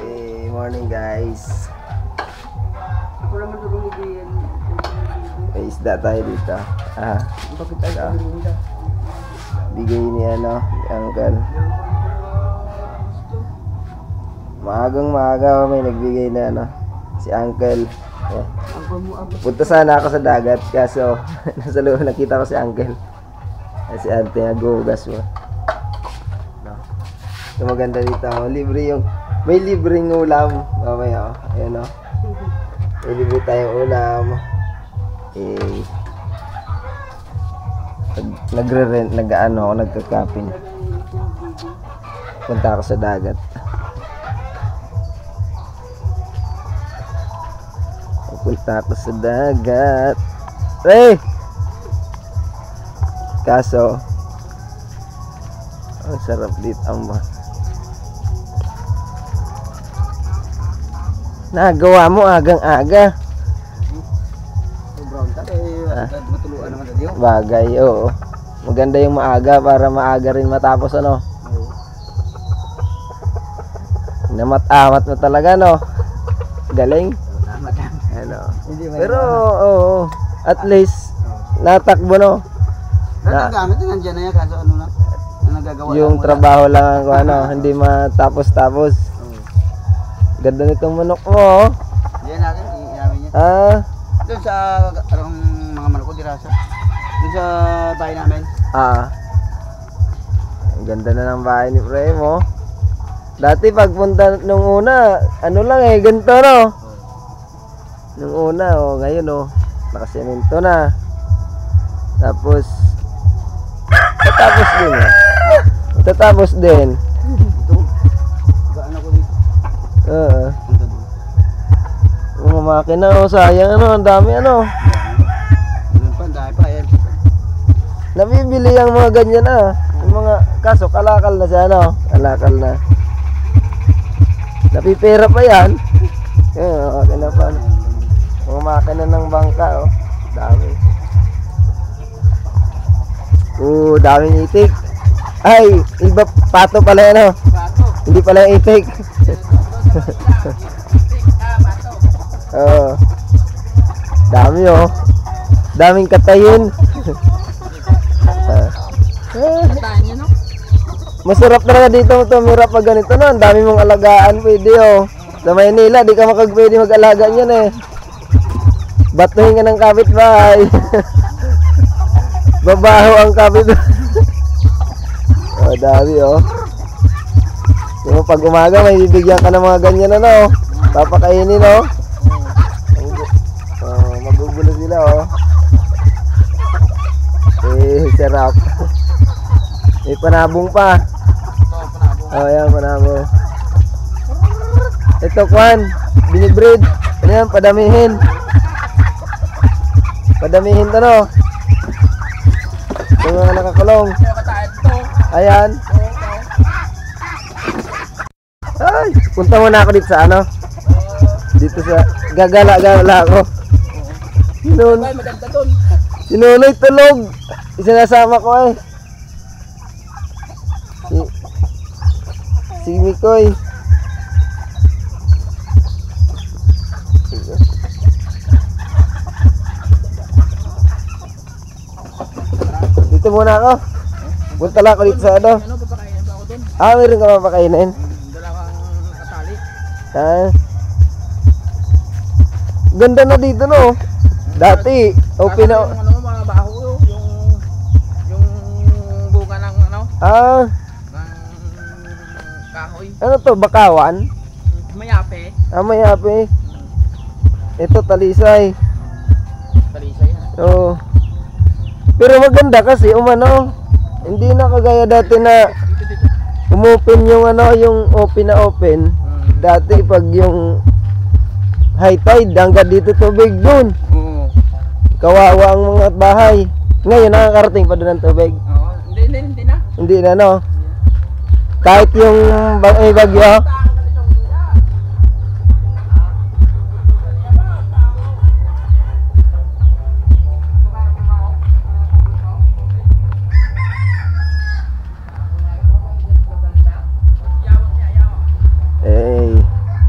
Hey, morning guys. Ako naman durong idiyan. May isda tayo dito. Bakit tayo isda? Bigay ni ano, ni Uncle. Maagang maaga may nagbigay na ano, si Uncle. Yeah. Punta sana ako sa dagat kaso nasa loob nakita ko si Uncle. Si Ante naghuhugas mo. No. So maganda dito, libre yung may libreng ulam. Mamaya ayan o. May libre tayong ulam. Nagre-rent, nag-ano ako, nagka-camping. Punta ako sa dagat. Punta ako sa dagat. Hey! Kaso ang sarap dito amba. Nagawa mo agang-aga. Matuluan naman tayo. Bagay, oo. Maganda yung maaga para maaga rin matapos ano. Namat-amat mo talaga no. Galing. Ano. Pero oo, at least natakbo no. Nagagamit na nandiyan na yan kaso ano na nagagawa yung trabaho lang ang ano, hindi matapos-tapos. Ganda nitong manok mo. Oh. Yan natin, inamin niya. Doon sa mga manok ko dirasa. Doon sa bahay namin. Ang ganda na ng bahay ni Prem oh. Dati pagpunta nung una, ano lang eh, ganito no. Nung una oh, ngayon oh, nakasemento na. Tapos Tatapos din. Ito. Gaan ako dito. Mga makina oh, sayang ano, ang dami ano. Doon pa, dahil pa yan. Nabibili ang mga ganyan yung mga kaso kalakal na siya ano, kalakal na. Napipera pa yan. Makina pa. Mga makina ng bangka oh, dami. Daming itik. Ay, iba pato pala yan oh. Pato. Hindi pala yung itik. Dami oh. Daming katayin. Tanya no? Masarap talaga dito tumira pag ganito no. Ang dami mong alagaan pwede oh. Sa Maynila di ka pwede mag-alaga niyan eh. Batuhin ka ng kapitbahay. Babaho ang kapitbahay. Dami oh. Yung pag umaga may bibigyan ka ng mga ganyan ano. Papakainin oh. Magugulo sila oh. Sarap. May panabong pa. Yan panabong. Ito kwan, binibreed. Ano yan, padamihin. Padamihin to no. Yung mga nakakulong. Ayan. Ay, punta muna ako dito sa ano. Dito sa gagala-gala ako. Sinunoy tulog. Isinasama ko eh. Si Mikoy. Dito muna ako. Punta lang ako dito sa ano. Ano, papakainin ba ako doon? Meron ka mapakainin. Dalawang nakatali. Ganda na dito, no? Dati, open na. Yung ano, mga baho, yung bunga ng ano, ng kahoy. Ano to, bakawan? Mayape. Mayapi. Ito, talisay. Talisay yan. Oo. Pero maganda kasi, umano. Hindi na kagaya dati na Dito. umopen yung ano, yung open na open. Dati pag yung high tide, hanggang dito tubig dun. Oo. Kawawa ang mga bahay. Ngayon, nakakarating pa doon ang tubig. Oo. Hindi na. Hindi na, no? Kahit yung bagyo.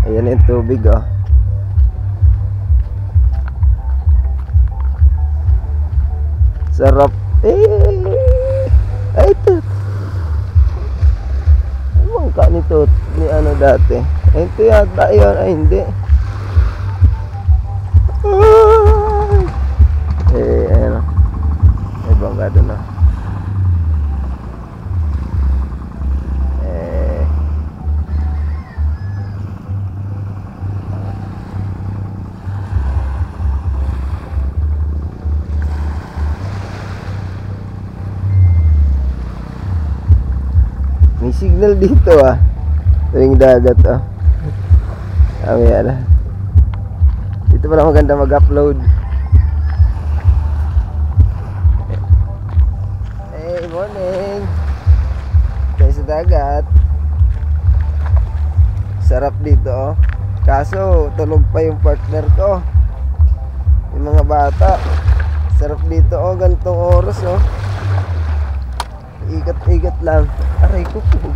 Ayan yung tubig, oh. Sarap. Ay, ito. Anong ka nito ni ano dati? Ito yata yun. Ay, hindi. Ayan, oh. May bangga doon, oh. May signal dito, ah. Tuwing dagat, ah. Ayan na. Dito pala maganda mag-upload. Hey, morning. Tayo sa dagat. Sarap dito, oh. Kaso tulog pa yung partner ko. Yung mga bata. Sarap dito, oh. Gantong oras, oh. Ikat-ikat lang. Aray ko po.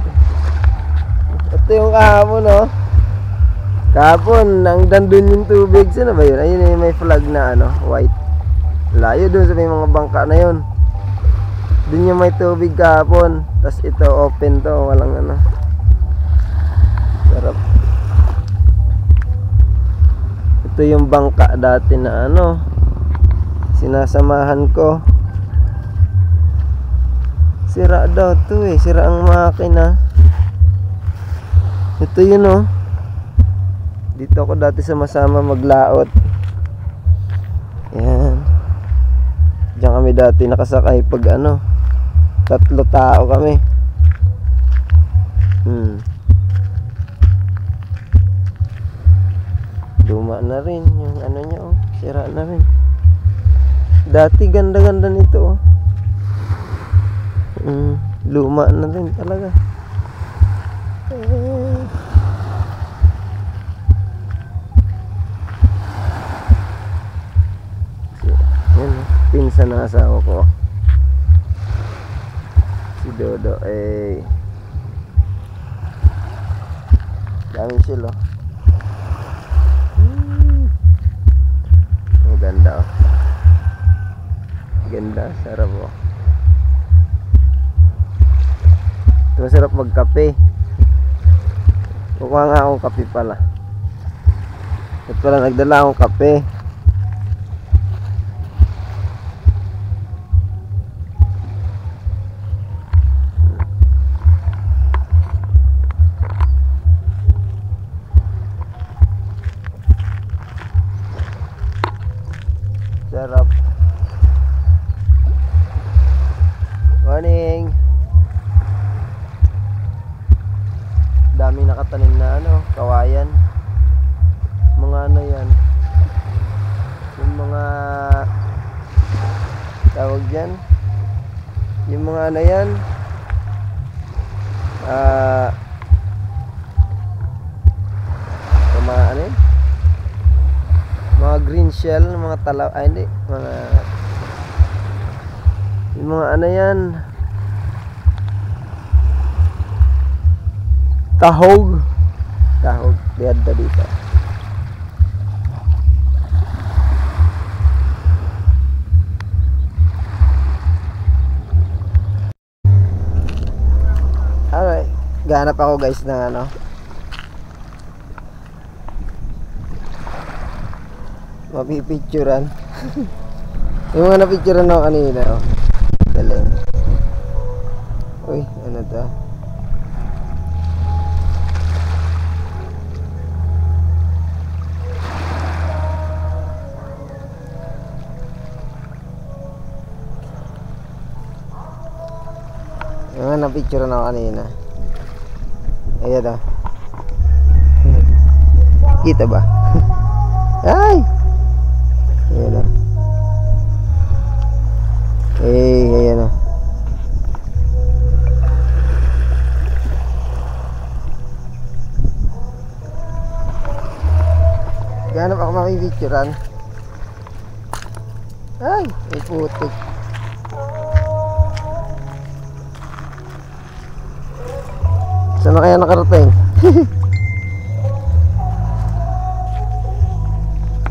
Ito yung kahapon, no? Kahapon, nang dandun yung tubig. Saan ba yun? Ayun yung may flag na ano, white. Layo dun sa may mga bangka na yun. Dun yung may tubig kahapon. Tapos ito open to. Walang ano. Sarap. Ito yung bangka dati na ano, sinasamahan ko. Sira daw to eh. Sira ang makina. Ito yun, oh. Dito ako dati sama-sama maglaot. Yan. Diyan kami dati nakasakay pag ano, 3 tao kami. Luma na rin yung ano niya, oh. Sira na rin. Dati ganda-ganda nito, oh. Luma na rin talaga. Yan, pinsan ng asawa ko, si Dodo. Daming sila. Ang ganda, oh. Ganda, sarap, oh. Masarap magkape. Kukuha nga akong kape pala. At pala nagdala akong kape. Sarap. Morning. Dami nakatanim na ano, kawayan. Mga ano yan, yung mga tawag dyan, yung mga ano yan, ano yun? Mga green shell, mga talaw, hindi, yung mga ano yan, tahog, lihat dito. Ganap ako guys ng ano. Mapipicturan. Yung mga napicturan ako kanina. Oh. Galing. Uy, ano to? Yung mga napicturan ako kanina. Ayan o. Kita ba? Ay! Ayan o. Ayan o. Ganap ako makipicturan. Ay! May putik. Saan na kaya nakarating?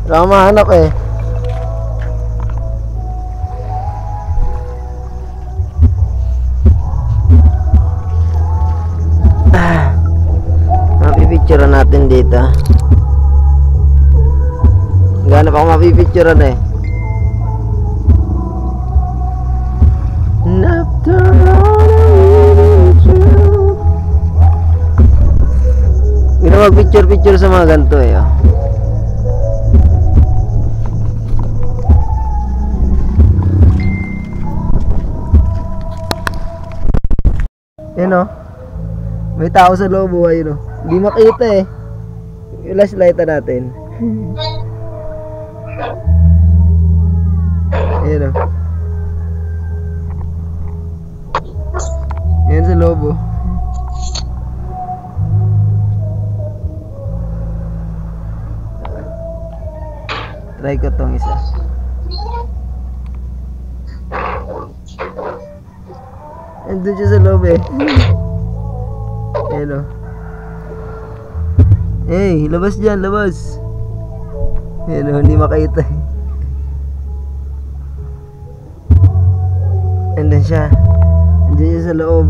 Wala akong mahanap eh. Mapipicturean natin dito. Ganap ako mapipicturean eh. Hindi na mag-picture sa mga ganito eh. Oh. Yan o. May tao sa loob o ayun o. Hindi makita eh. Yung flashlight natin. Ayan o. Yan sa loob o. Try ko tong isa. Andun siya sa loob eh. Ayan o. Hey, labas dyan, labas. Ayan o, hindi makita eh. Andun siya. Andun siya sa loob.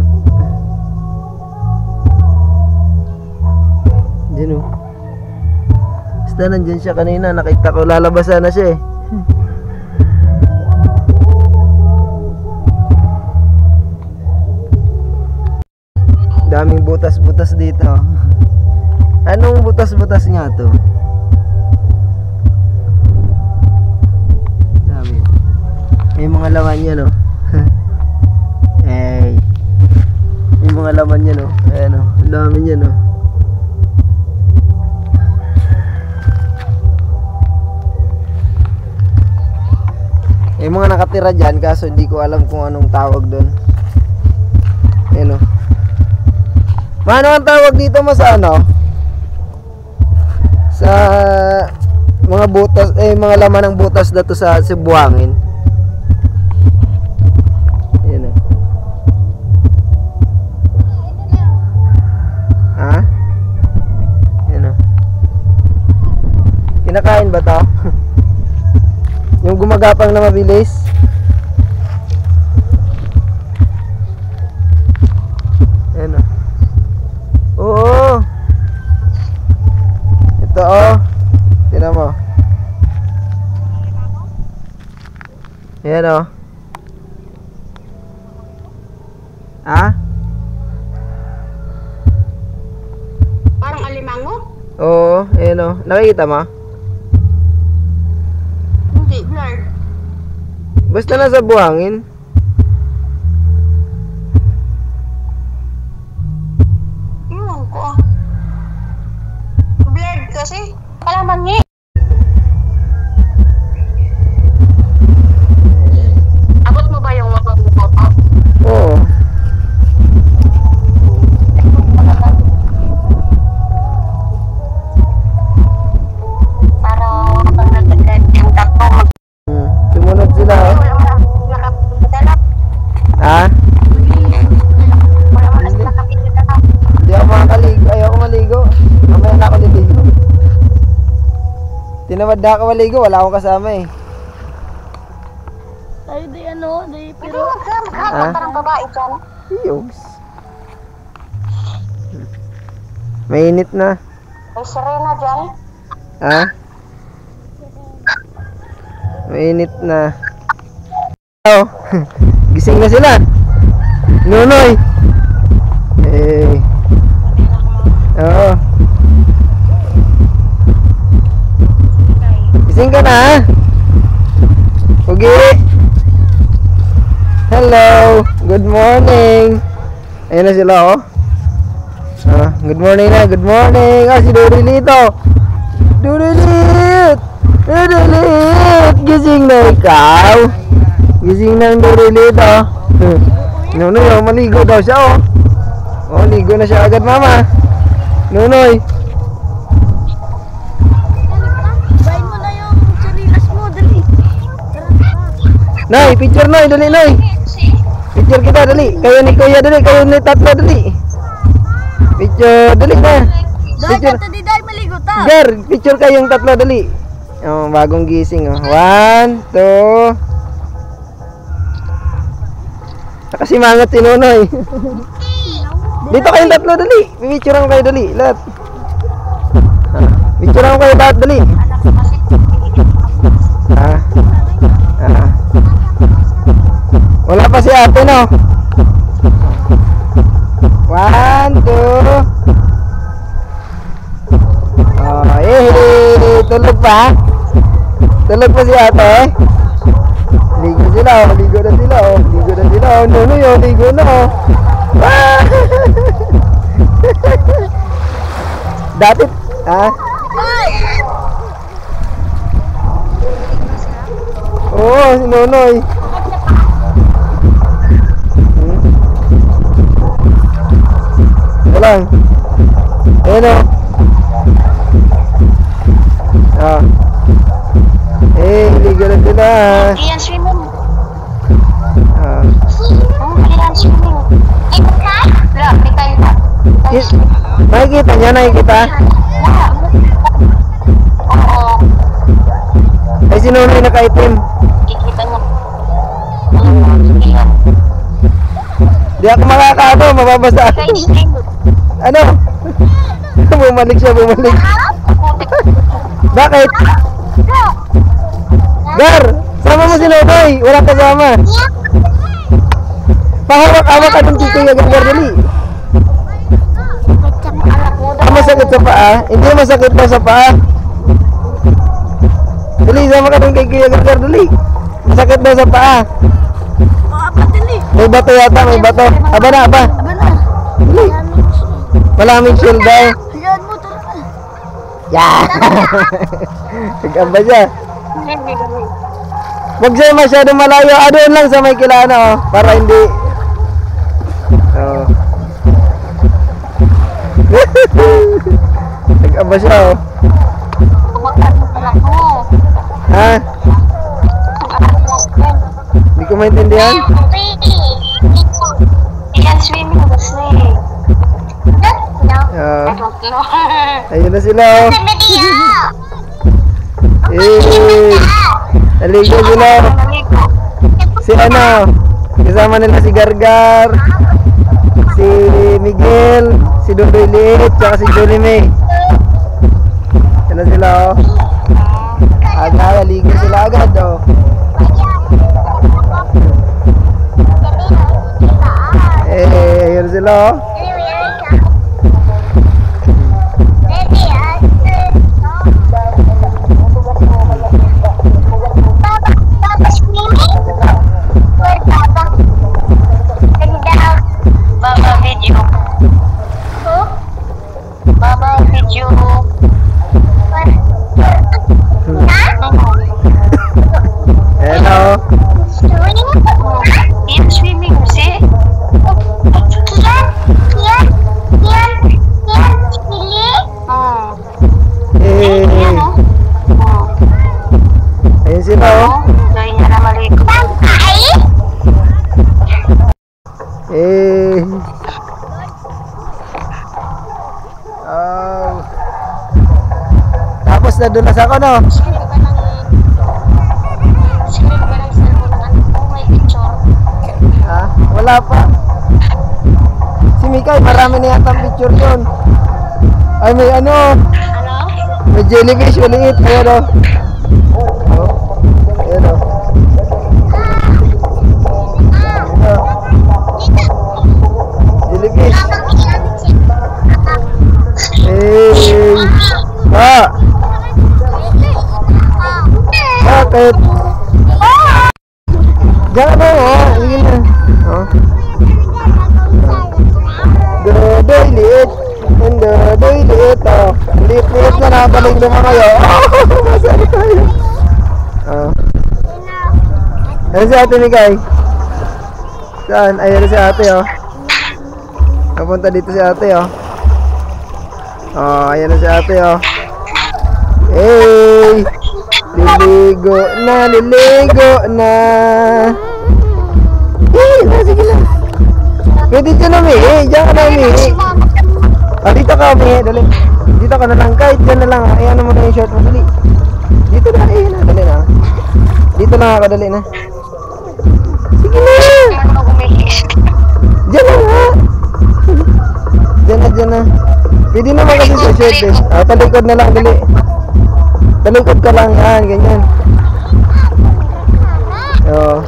Andun o. Basta nandyan siya kanina. Nakita ko lalabasan na siya eh. Daming butas-butas dito. Anong butas-butas nga to? Dami. May mga laman yan oh. Hey. May mga laman yan oh. Ayan oh. Ang dami yan oh. May mga nakatira dyan kaso hindi ko alam kung anong tawag doon. Ayan oh. Ano ang tawag dito mo sa ano? Sa mga butas, mga laman ng butas na to sa buhangin. Ayan o. Ha? Ayan o. Kinakain ba to? Yung gumagapang na mabilis? Ayan o. Oo. Ito oh. Tingnan mo. Ayan oh. Ah? Parang alimango? Oo, ayan oh. Nakikita mo? Hindi, blur. Basta nasa buhangin. Iwan ko ah. Blurred kasi. Kalaman niya. Abot mo ba yung mga photo? Oo. Para kapag nagagad yung tapo. Sumunod sila oh. Nakapagdala. Ha? Wala mo na sila nakapagdala. Hindi ako makakaligo. Ayoko maligo. Mamaya na ako niligo. Tinamad na ako maligo. Wala akong kasama eh. Ay, di ano, di pero... Pero parang babae dyan. Yogs. Mainit na. May Serena dyan. Ha? Mainit na. Oh, gising na sila. Nunoy. Eh. Oo. Gising ka na, ha? Pugi. Hello. Good morning. Ayun na sila, oh. Good morning na. Good morning. Si Dorilito. Dorilit. Dorilit. Gising na ikaw. Gising na ang Dorilito. Nunoy, oh. Maligo daw siya, oh. Oh, ligo na siya agad, mama. Nunoy. Bayin mo na yung charilas mo, dali. Nay, picture Noy, dali Noy. Picture kita, dali. Kayo ni Kuya, dali. Kayo ni tatlo, dali. Picture, dali na. Picture. Dahil dahil maligo ta. Gar, picture kayong tatlo, dali. Oh, bagong gising, oh. 1, 2. Nakasimangot si Nunoy. Dito kayong tatlo, dali. Picturean kayo, dali. Lahat. Picturean kayo lahat, dali. Wala pa si ate, no? 1, 2. Oh, tulog pa. Tulog pa si ate. Ligo sila, oh. Ligo na sila, oh. Ligo na sila, oh. Nunoy, oh. Ligo na, oh. Ah! Dati, ha? Oo, si Nonoy. Walang. Ayan, o. Ligo na sila. Iyan swimming. Iyan swimming. Wala, may tayo na. Nakikita niya, nakikita. Oo. Ay, si Nonoy nakaitim. Kikita niya. Di ako makakaano, mababasa. Ano? Bumalik siya, bumalik. Bakit? Gar, sama mo si Nonoy. Walang kasama. Pahawak-hawak ka ng kiko yung Gar, dali. Masakit sa paa? Hindi masakit na sa paa. Dali, sama ka ng kay Kuya Gar, dali. Masakit na sa paa. May bato yata, may bato. Aba na, aba. Dali. Malamig shield daw. Hayaan mo, tara. Yeah! Nag-amba siya. Huwag siya masyadong malayo. Doon lang sa may kilana, oh. Para hindi. Oh. Nag-amba siya, oh. Ha? Hindi ko maintindihan. Iyan swimming kasi. Ah. Ayun na sila, oh. Naligo sila. Si ano, kasama nila si Gargar, si Miguel, si Dodoy Liit, tsaka si Johnny May. Yan na sila, oh. Naligo sila agad, oh. Ayun sila, oh. Ayun sila, oh. Gawin niya na maligo. Oh. Tapos nadulas ako, no? Screen ba ng cellphone? Ano may picture? Ha? Wala pa. Si Mikay, marami na yata ang picture yun. Ay, may ano. Hello? May jellyfish, maliit. Ayan o. Oh. Ayan o. Jellyfish. Hey. Bakit? Diyan na oh. Sige na. Oh. Dodoy liit. Dodoy liit oh. Liit-liit na nakabaling naman kayo. Masari tayo. Oh. Ano si ate Mikay? Saan? Ayan si ate oh. Napunta dito si ate oh. Oh, ayan na si ate oh. Hey! Liligo na, liligo na. Hey, sige lang. Pwede dyan na umihi, dyan ka na umihi. Ah, dito ka umihi, dali. Dito ka na lang, kahit dyan na lang. Ayan mo na yung shirt mo, dali. Dito na, ayan na, dali na. Dito na ako, dali na. Sige na. Dyan na nga. Dyan na. Pwede naman kasi sa shirt eh. Ah, talikod na lang, dali. Talikod ka lang, yan, ganyan. Oo.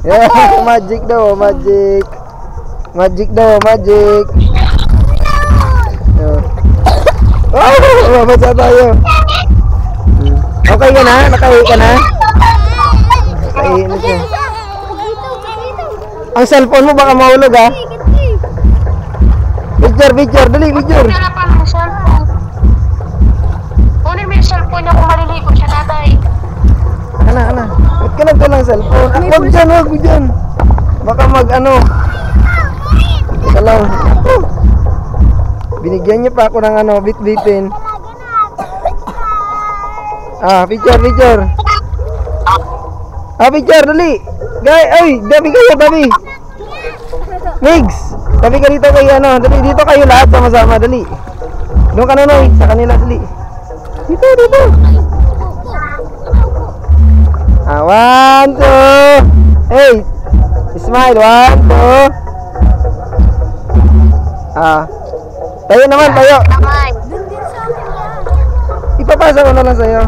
Yeah, magic daw, magic. Magic daw, magic. Oh, mabasa tayo. Okay ka na? Nakahi ka na? Nakahi na siya. Ang cellphone mo baka mahulog ha? Picture, dali, picture. Kunin mo yung cellphone niya kung maliligo siya tatay. Ana. Ba't ka lang cellphone? Huwag dyan. Baka mag-ano. Teka lang. Binigyan niya pa ako ng ano, bit-bitin. Ah, picture. Ah, picture, dali. Ay, dabi kayo. Migs, dabi ka dito kayo, ano. Dali, dito kayo lahat sama-sama, dali. Doon ka na, Noy, sa kanila, dali. Dito. Ah, 1, 2. Hey, smile, 1, 2. Ah, tayo naman, tayo. Ipapasa ko na lang sa'yo.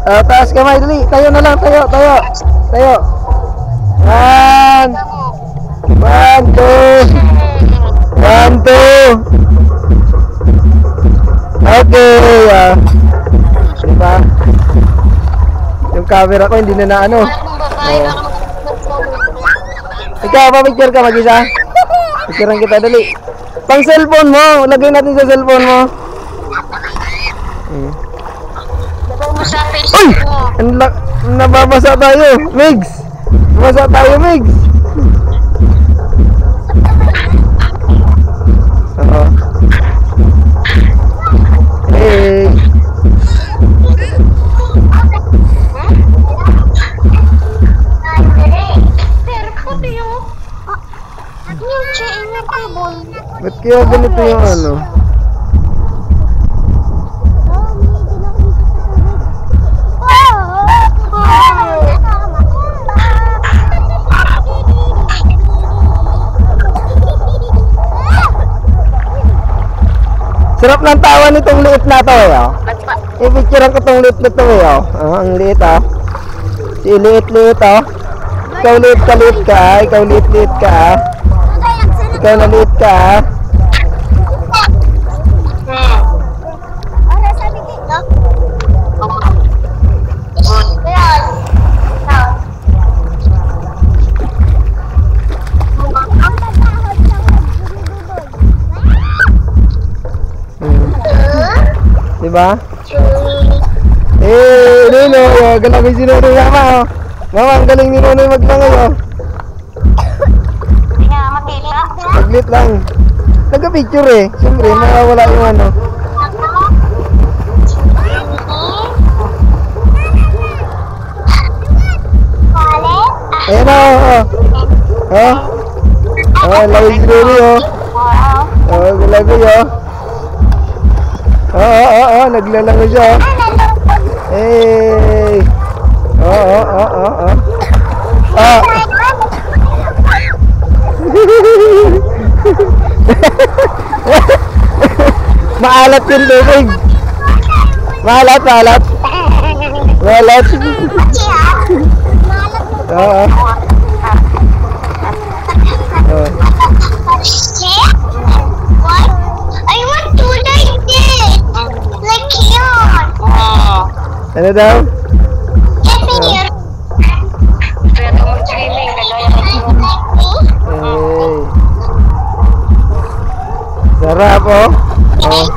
Ah, taas kamay, dali. Tayo na lang, tayo. 1, 2. Okay, diba? Yung camera ko hindi na ano. Oh. Ikaw, pa-picture ka mag-isa? Picturean kita, dali. Pang cellphone mo, lagay natin sa cellphone mo. Sa Facebook mo. Nababasa tayo, Migs. Nababasa tayo, Migs. Hey. Ba't kaya ganito yung ano? Sarap ng tawa nitong liit na to eh oh. I-picturean ko tong liit na to eh oh. Ang liit oh. Si liit oh. Ikaw liit ka. Ikaw liit ka. Ikaw na liit ka. Diba? Nino, galing si Nonoy mama oh. Mama, ang galing ni Nonoy maglangay oh. Hindi nga makita. Saglit lang. Nagka-picture eh. Siyempre, mawawala yung ano. Ayan oh. Lagay si Nonoy oh. Lagay oh. Naglalangoy siya. Hey. Maalat yung tubig. Maalat. Maalat. Oo. What? I want to like this. Like here. Ano daw? Get me here. Eh. Sarap oh. Oh.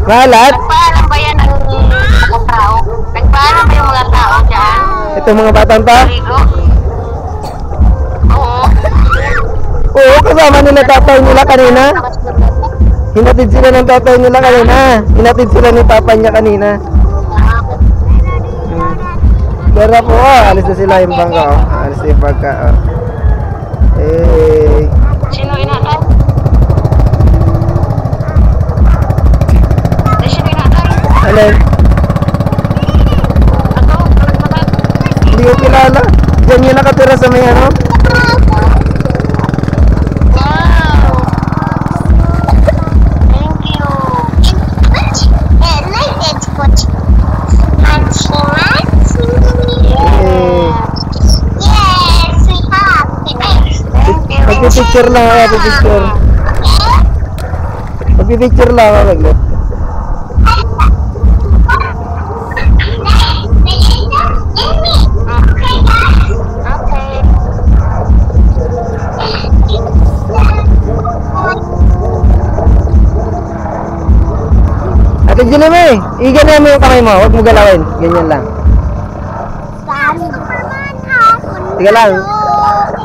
Malat? Nagpaalam ba yan ang mga tao? Nagpaalam ba yung mga tao dyan? Ito mga batang to? Ligo? Oo. Oo, kasama nila tatay nila kanina. Hinatid sila ng tatay nila kanina. Hinatid sila ni papa niya kanina. Sarap po, oh. Alis na sila yung bangka, oh. Alis na yung bangka, oh. Eh. Sino inatay? Sino inatay? Alin? Ako? Hindi ko kilala. Diyan yun nakatira sa may ano. Wow! Thank you. Like that, coach. Yes, we have. Thank you. Magpipicture lang ako, pipicture. Magpipicture lang ako, maglo. Ate Jilime, iganyan mo yung kamay mo, huwag mo galawin. Ganyan lang. Tiga lang.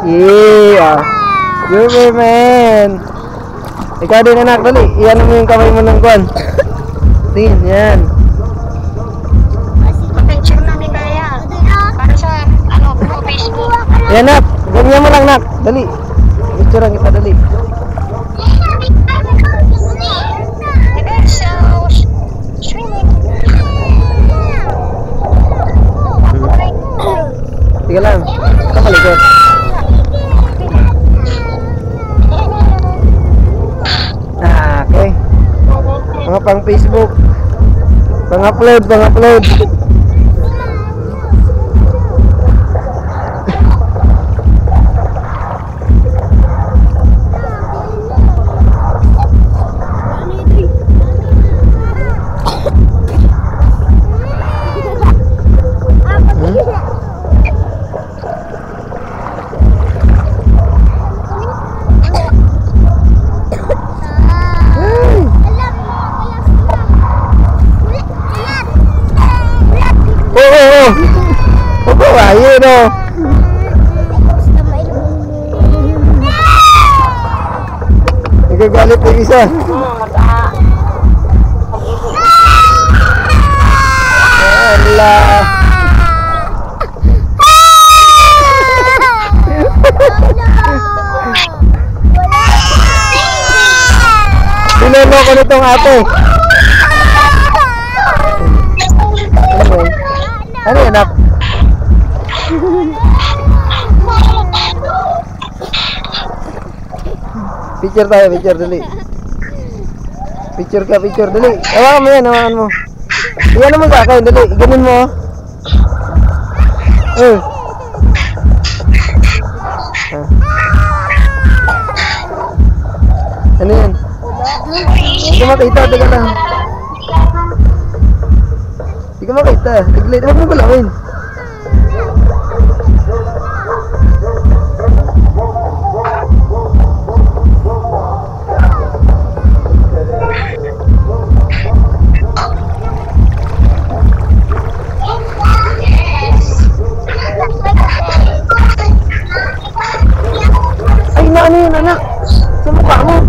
Iya. Superman. Ikaw din anak, dali. Iyan mo yung kamay mo ng kwan. Tingin, yan. Picture na ni Kaya. Para sa, Facebook. Yan nak, ganyan mo lang nak. Dali. Picture lang kita, dali. Tiga lang. Ito malikot. Okay. Mga pang Facebook. Pang-upload. Ayun o. Nagagalit yung isa. Wala. Binolo ko nitong ate. Ano yan anak? Picture tayo, picture dali. Picture dali. Hawakan mo yan, hawakan mo. Iyan mo sa akin, dali. Ganun mo. Ano yan? Hindi ko makita, teka lang. Hindi ko makita. Tiglit, huwag mo galawin. Ano yun anak? Sa mukha mo.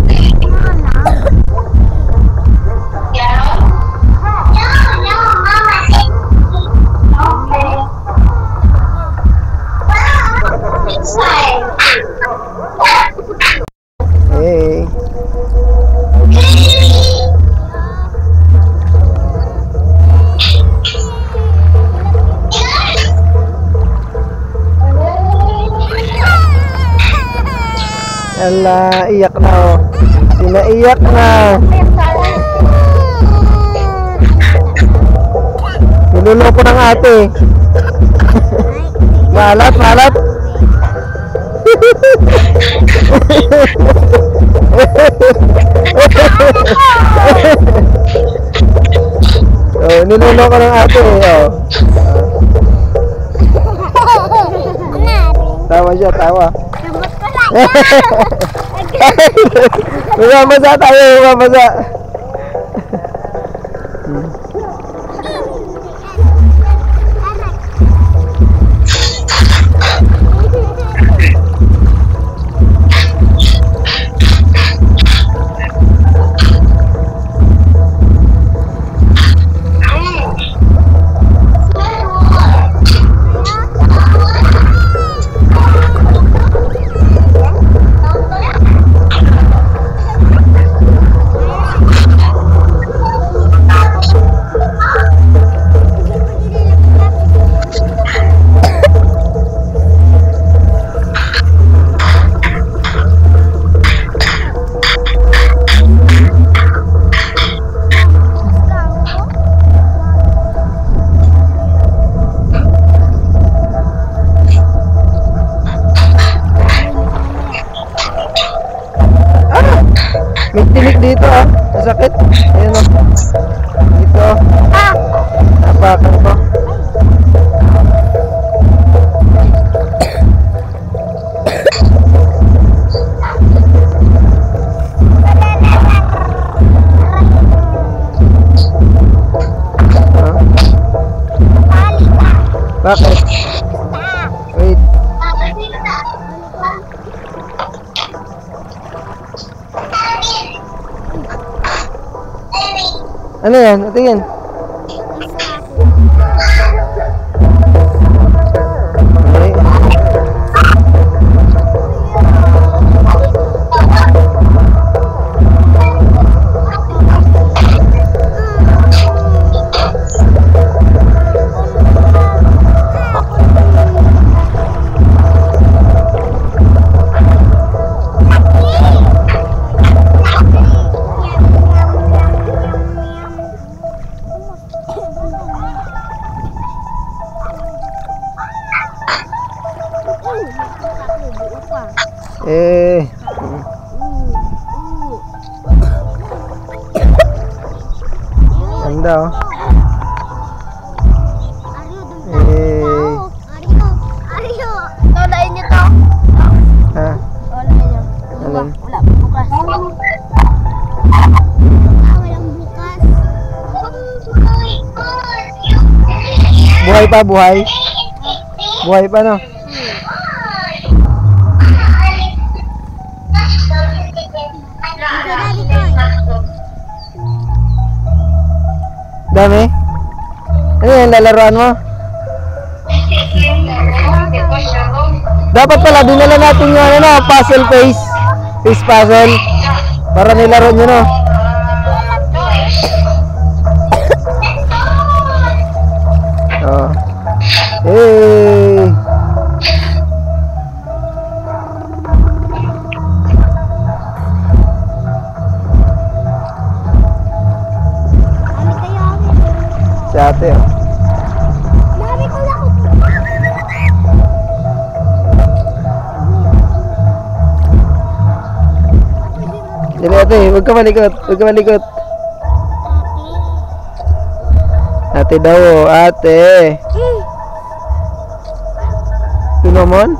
Hey. Ala, iyak na oh. Sinaiyak na. Niluloko ng ate. Malat, malat. Oh, niluloko ng ate oh. Tawa siya, tawa. Mamasa tayo, mamasa. May tinik dito ah. Masakit. Ayan o. Dito. Napakan ko. Bakit? Wait. Ano yan? Tingin. Okay. Ganda oh. Aryo. Tolain niyo to. Ha? Tolain niyo. Alin? Wala bukas. Walang bukas. Buhay pa, buhay? Buhay pa no? Dami? Ano yan, lalaroan mo? Dapat pala, dinala natin yung ano, puzzle face. Face puzzle. Para nilaro nyo no. Oh. Hey! Si ate oh. Dali ate, huwag ka malikot, huwag ka malikot. Ate daw oh, ate. Pinamon?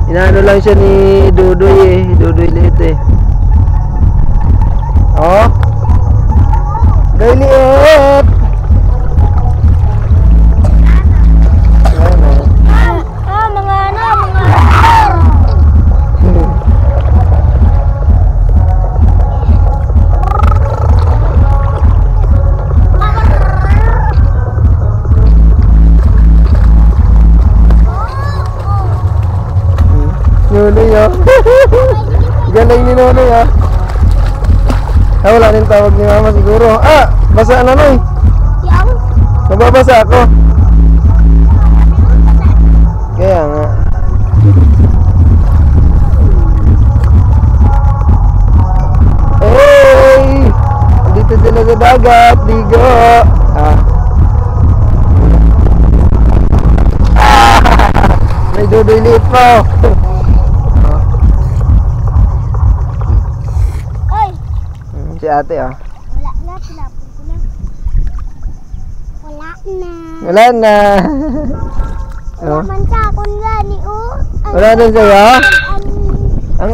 Inaano lang siya ni Dudoy eh, Dudoy liit eh. Oh. Dudoy liit. Nonoy ah. Galing ni Nonoy ah. Wala rin tawag ni mama siguro. Ah! Basa na Noy. Mababasa ako. Kaya nga. dagat, ligo. Ah. May dudoy liit po. Oy! Si ate, oh. Wala na, tinapon ko na. Wala na. Wala na. Wala man sa akong gani, oh. Wala na sa'yo? Ang Ang